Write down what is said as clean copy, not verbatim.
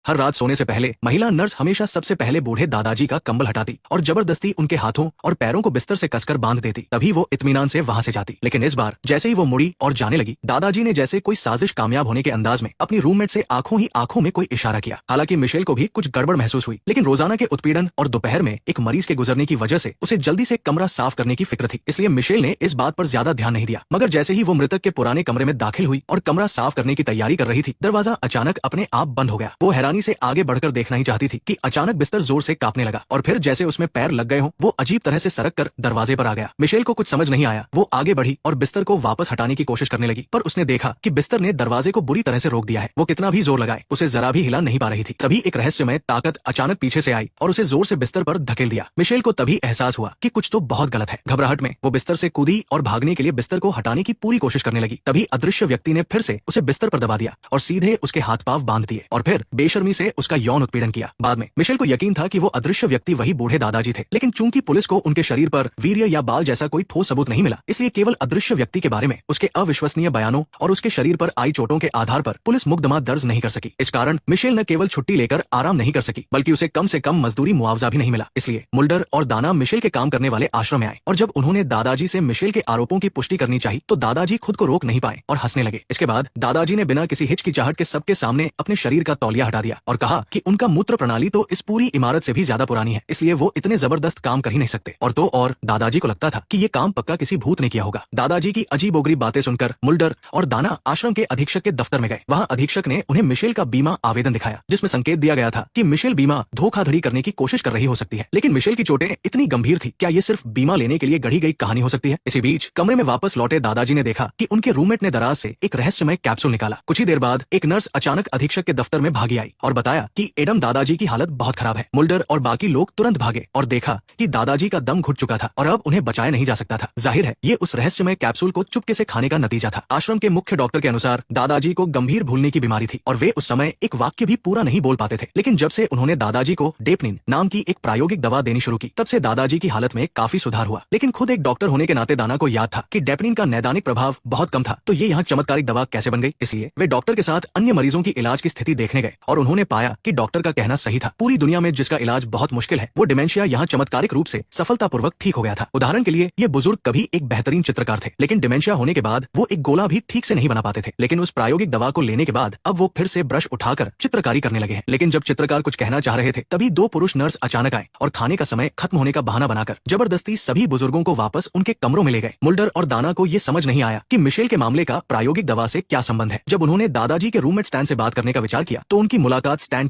हर रात सोने से पहले महिला नर्स हमेशा सबसे पहले बूढ़े दादाजी का कंबल हटाती और जबरदस्ती उनके हाथों और पैरों को बिस्तर से कसकर बांध देती, तभी वो इत्मीनान से वहां से जाती। लेकिन इस बार जैसे ही वो मुड़ी और जाने लगी, दादाजी ने जैसे कोई साजिश कामयाब होने के अंदाज में अपनी रूममेट से आंखों ही आंखों में कोई इशारा किया। हालांकि मिशेल को भी कुछ गड़बड़ महसूस हुई, लेकिन रोजाना के उत्पीड़न और दोपहर में एक मरीज के गुजरने की वजह से उसे जल्दी से कमरा साफ करने की फिक्र थी, इसलिए मिशेल ने इस बात पर ज्यादा ध्यान नहीं दिया। मगर जैसे ही वो मृतक के पुराने कमरे में दाखिल हुई और कमरा साफ करने की तैयारी कर रही थी, दरवाजा अचानक अपने आप बंद हो गया। वो हैरानी से आगे बढ़कर देखना ही चाहती थी कि अचानक बिस्तर जोर से कांपने लगा और फिर जैसे उसमें पैर लग गए हों, वो अजीब तरह से सरक कर दरवाजे पर आ गया। मिशेल को कुछ समझ नहीं आया। वो आगे बढ़ी और बिस्तर को वापस हटाने की कोशिश करने लगी, पर उसने देखा कि बिस्तर ने दरवाजे को बुरी तरह से रोक दिया है। वो कितना भी जोर लगाए, उसे जरा भी हिला नहीं पा रही थी। तभी एक रहस्यमय ताकत अचानक पीछे से आई और उसे जोर से बिस्तर पर धकेल दिया। मिशेल को तभी एहसास हुआ कि कुछ तो बहुत गलत है। घबराहट में वो बिस्तर से कूदी और भागने के लिए बिस्तर को हटाने की पूरी कोशिश करने लगी। तभी अदृश्य व्यक्ति ने फिर से उसे बिस्तर पर दबा दिया और सीधे उसके हाथ पांव बांध दिए और फिर बेशर्मी से उसका यौन उत्पीड़न किया। बाद में मिशेल को यकीन था कि वो अदृश्य व्यक्ति वही बूढ़े दादाजी थे, लेकिन चूंकि पुलिस को उनके शरीर पर वीर्य या बाल जैसा कोई ठोस सबूत नहीं मिला, इसलिए केवल अदृश्य व्यक्ति के बारे में उसके अविश्वसनीय बयानों और उसके शरीर पर आई चोटों के आधार पर पुलिस मुकदमा दर्ज नहीं कर सकी। इस कारण मिशेल न केवल छुट्टी लेकर आराम नहीं कर सकी, बल्कि उसे कम से कम मजदूरी मुआवजा भी नहीं मिला। इसलिए मुल्डर और दाना मिशेल के काम करने वाले आश्रम में आए और जब उन्होंने दादाजी से मिशेल के आरोपों की पुष्टि करनी चाहिए तो दादाजी खुद को रोक नहीं पाए और हंसने लगे। इसके बाद दादाजी ने बिना किसी हिचकिचाहट के सबके सामने अपने शरीर का तौलिया हटा दिया और कहा कि उनका मूत्र प्रणाली तो इस पूरी इमारत से भी ज्यादा पुरानी है, इसलिए वो इतने जबरदस्त काम कर ही नहीं सकते। और दादाजी को लगता था कि ये काम पक्का किसी भूत ने किया होगा। दादाजी की अजीबोगरीब बातें सुनकर मुल्डर और दाना आश्रम के अधीक्षक के दफ्तर में गए। वहाँ अधीक्षक ने उन्हें मिशेल का बीमा आवेदन दिखाया, जिसमें संकेत दिया गया था कि मिशेल बीमा धोखाधड़ी करने की कोशिश कर रही हो सकती है। लेकिन मिशेल की चोटें इतनी गंभीर थी, क्या ये सिर्फ बीमा लेने के लिए गढ़ी गई कहानी हो सकती है? इसी बीच कमरे में वापस लौटे दादाजी ने देखा कि उनके रूममेट ने दराज से एक रहस्यमय कैप्सूल निकाला। कुछ ही देर बाद एक नर्स अचानक अधीक्षक के दफ्तर में भागी आई और बताया कि एडम दादाजी की हालत बहुत खराब है। मुल्डर और बाकी लोग तुरंत भागे और देखा कि दादाजी का दम घुट चुका था और अब उन्हें बचाया नहीं जा सकता था। जाहिर है ये उस रहस्यमय कैप्सूल को चुपके से खाने का नतीजा था। आश्रम के मुख्य डॉक्टर के अनुसार दादाजी को गंभीर भूलने की बीमारी थी और वे उस समय एक वाक्य भी पूरा नहीं बोल पाते थे। लेकिन जब से उन्होंने दादाजी को डेपनिन नाम की एक प्रायोगिक दवा देनी शुरू की, तब से दादाजी की हालत में काफी सुधार हुआ। लेकिन खुद एक डॉक्टर होने के नाते दाना को याद था कि डेपनिन का नैदानिक प्रभाव बहुत कम था, तो ये यहाँ चमत्कारिक दवा कैसे बन गई। इसलिए वे डॉक्टर के साथ अन्य मरीजों की इलाज की स्थिति देखने गए और उन्होंने पाया कि डॉक्टर का कहना सही था। पूरी दुनिया में जिसका इलाज बहुत मुश्किल है, वो डिमेंशिया यहाँ चमत्कारिक रूप से सफलतापूर्वक ठीक हो गया था। उदाहरण के लिए ये बुजुर्ग कभी एक बेहतरीन चित्रकार थे, लेकिन डिमेंशिया होने के बाद वो एक गोला भी ठीक से नहीं बना पाते थे। लेकिन उस प्रायोगिक दवा को लेने के बाद अब वो फिर से ब्रश उठाकर चित्रकारी करने लगे हैं। लेकिन जब चित्रकार कुछ कहना चाह रहे थे, तभी दो पुरुष नर्स अचानक आए और खाने का समय खत्म होने का बहाना बनाकर जबरदस्ती सभी बुजुर्गों को वापस उनके कमरों में ले गए। मुल्डर और दाना को ये समझ नहीं आया कि मिशेल के मामले का प्रायोगिक दवा से क्या संबंध है। जब उन्होंने दादाजी के रूममेट स्टैन से बात करने का विचार किया तो उनकी मुलाकात स्टैन